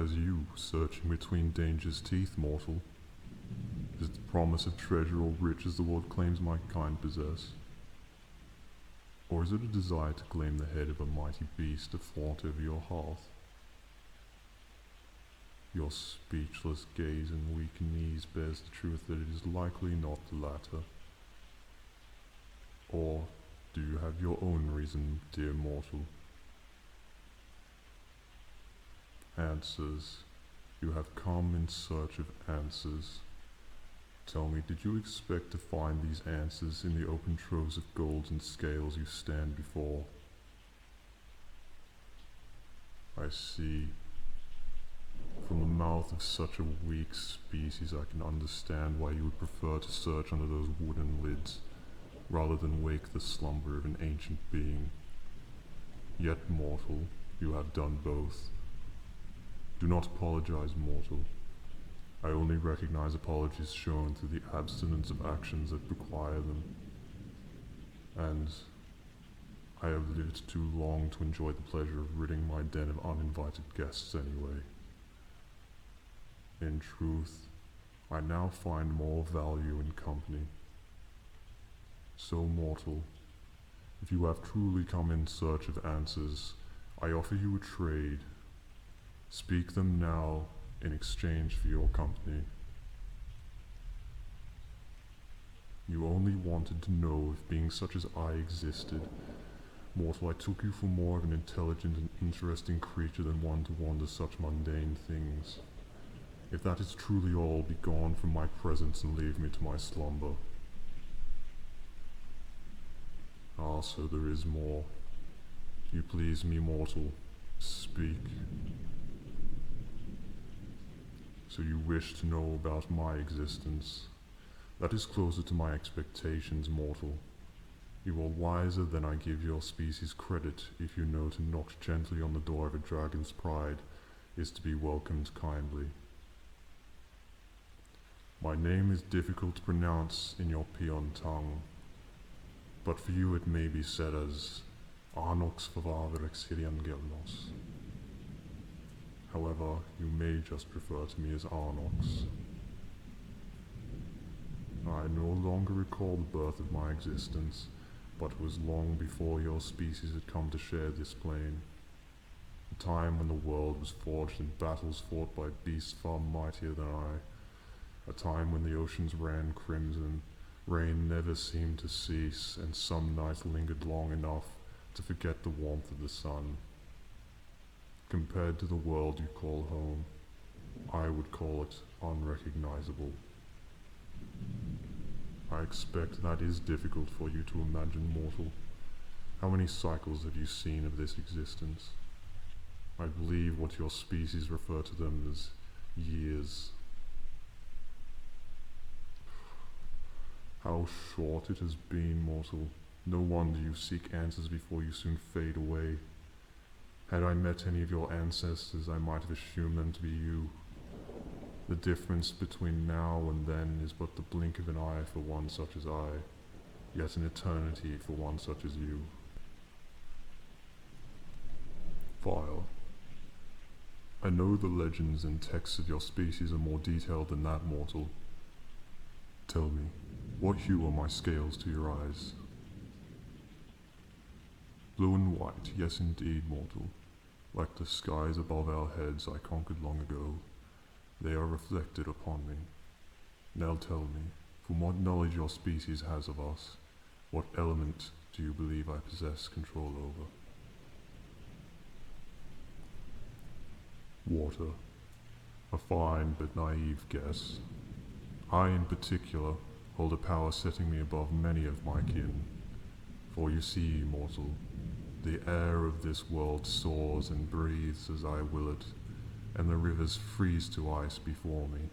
has you searching between danger's teeth, mortal? Is it the promise of treasure or riches the world claims my kind possess? Or is it a desire to claim the head of a mighty beast to flaunt over your hearth? Your speechless gaze and weak knees bears the truth that it is likely not the latter. Or do you have your own reason, dear mortal? Answers. You have come in search of answers. Tell me, did you expect to find these answers in the open troves of gold and scales you stand before? I see. From the mouth of such a weak species, I can understand why you would prefer to search under those wooden lids, rather than wake the slumber of an ancient being. Yet, mortal, you have done both. Do not apologize, mortal. I only recognize apologies shown through the abstinence of actions that require them. And I have lived too long to enjoy the pleasure of ridding my den of uninvited guests anyway. In truth, I now find more value in company. So, mortal, if you have truly come in search of answers, I offer you a trade. Speak them now in exchange for your company. You only wanted to know if beings such as I existed. Mortal, I took you for more of an intelligent and interesting creature than one to wonder such mundane things. If that is truly all, be gone from my presence and leave me to my slumber. Ah, so there is more. You please me, mortal. Speak. So you wish to know about my existence. That is closer to my expectations, mortal. You are wiser than I give your species credit if you know to knock gently on the door of a dragon's pride is to be welcomed kindly. My name is difficult to pronounce in your peon tongue, but for you it may be said as Arnox Favavrix Hiriangelnos. However, you may just refer to me as Arnox. I no longer recall the birth of my existence, but it was long before your species had come to share this plane. A time when the world was forged in battles fought by beasts far mightier than I. A time when the oceans ran crimson, rain never seemed to cease, and some nights lingered long enough to forget the warmth of the sun. Compared to the world you call home, I would call it unrecognizable. I expect that is difficult for you to imagine, mortal. How many cycles have you seen of this existence? I believe what your species refer to them as years. How short it has been, mortal. No wonder you seek answers before you soon fade away. Had I met any of your ancestors, I might have assumed them to be you. The difference between now and then is but the blink of an eye for one such as I, yet an eternity for one such as you. File. I know the legends and texts of your species are more detailed than that, mortal. Tell me, what hue are my scales to your eyes? Blue and white, yes indeed, mortal. Like the skies above our heads I conquered long ago, they are reflected upon me. Now tell me, from what knowledge your species has of us, what element do you believe I possess control over? Water. A fine but naive guess. I, in particular, hold a power setting me above many of my kin. For you see, mortal, the air of this world soars and breathes as I will it, and the rivers freeze to ice before me.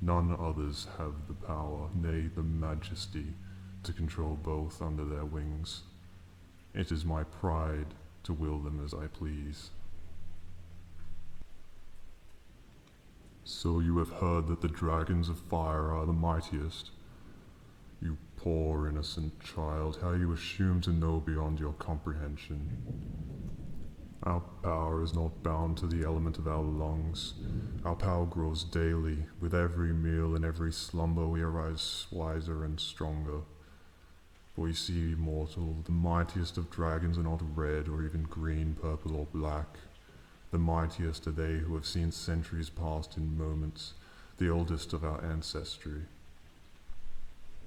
None others have the power, nay, the majesty, to control both under their wings. It is my pride to will them as I please. So you have heard that the dragons of fire are the mightiest? You poor innocent child, how you assume to know beyond your comprehension. Our power is not bound to the element of our lungs. Our power grows daily. With every meal and every slumber we arise wiser and stronger. For you see, mortal, the mightiest of dragons are not red or even green, purple or black. The mightiest are they who have seen centuries passed in moments, the oldest of our ancestry.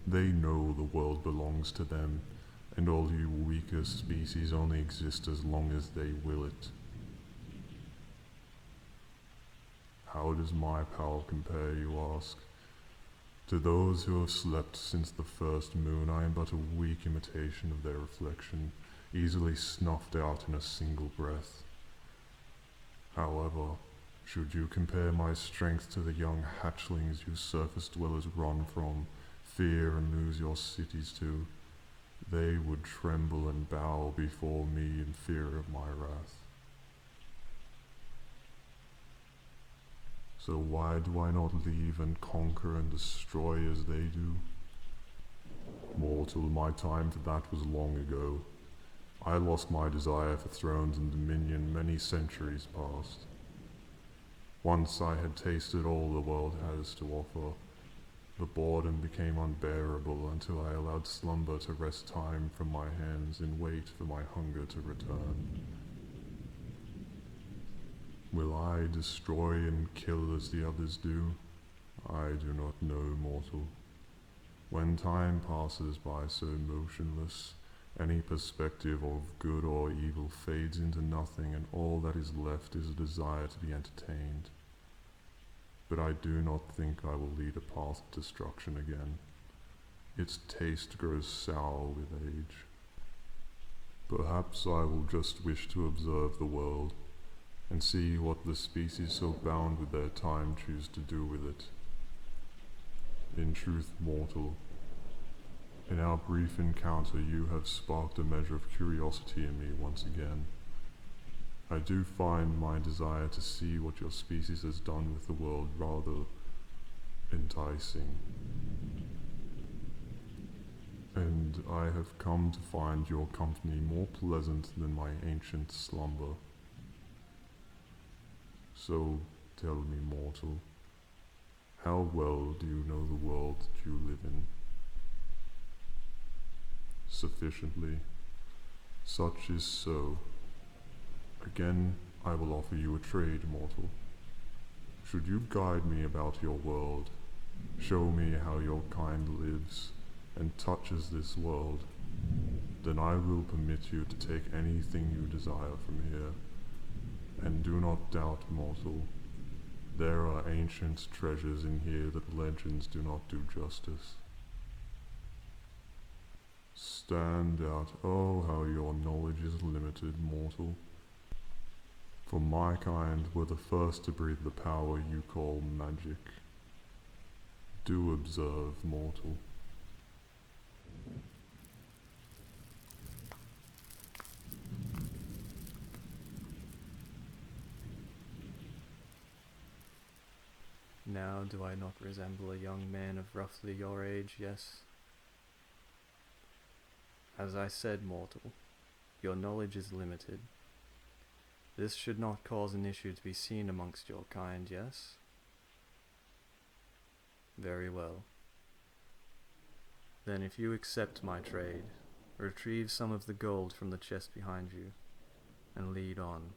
They know the world belongs to them, and all you weaker species only exist as long as they will it. How does my power compare, you ask? To those who have slept since the first moon, I am but a weak imitation of their reflection, easily snuffed out in a single breath. However, should you compare my strength to the young hatchlings you surface dwellers run from, fear and lose your cities to, they would tremble and bow before me in fear of my wrath. So why do I not leave and conquer and destroy as they do? Mortal, my time for that was long ago. I lost my desire for thrones and dominion many centuries past. Once I had tasted all the world has to offer, the boredom became unbearable until I allowed slumber to wrest time from my hands and wait for my hunger to return. Will I destroy and kill as the others do? I do not know, mortal. When time passes by so motionless, any perspective of good or evil fades into nothing, and all that is left is a desire to be entertained. But I do not think I will lead a path of destruction again. Its taste grows sour with age. Perhaps I will just wish to observe the world, and see what the species so bound with their time choose to do with it. In truth, mortal, in our brief encounter you have sparked a measure of curiosity in me once again. I do find my desire to see what your species has done with the world rather enticing. And I have come to find your company more pleasant than my ancient slumber. So tell me, mortal, how well do you know the world that you live in? Sufficiently. Such is so. Again, I will offer you a trade, mortal. Should you guide me about your world, show me how your kind lives and touches this world, then I will permit you to take anything you desire from here. And do not doubt, mortal, there are ancient treasures in here that legends do not do justice. Stand out, oh how your knowledge is limited, mortal. For my kind were the first to breathe the power you call magic. Do observe, mortal. Now do I not resemble a young man of roughly your age, yes? As I said, mortal, your knowledge is limited. This should not cause an issue to be seen amongst your kind, yes? Very well. Then if you accept my trade, retrieve some of the gold from the chest behind you, and lead on.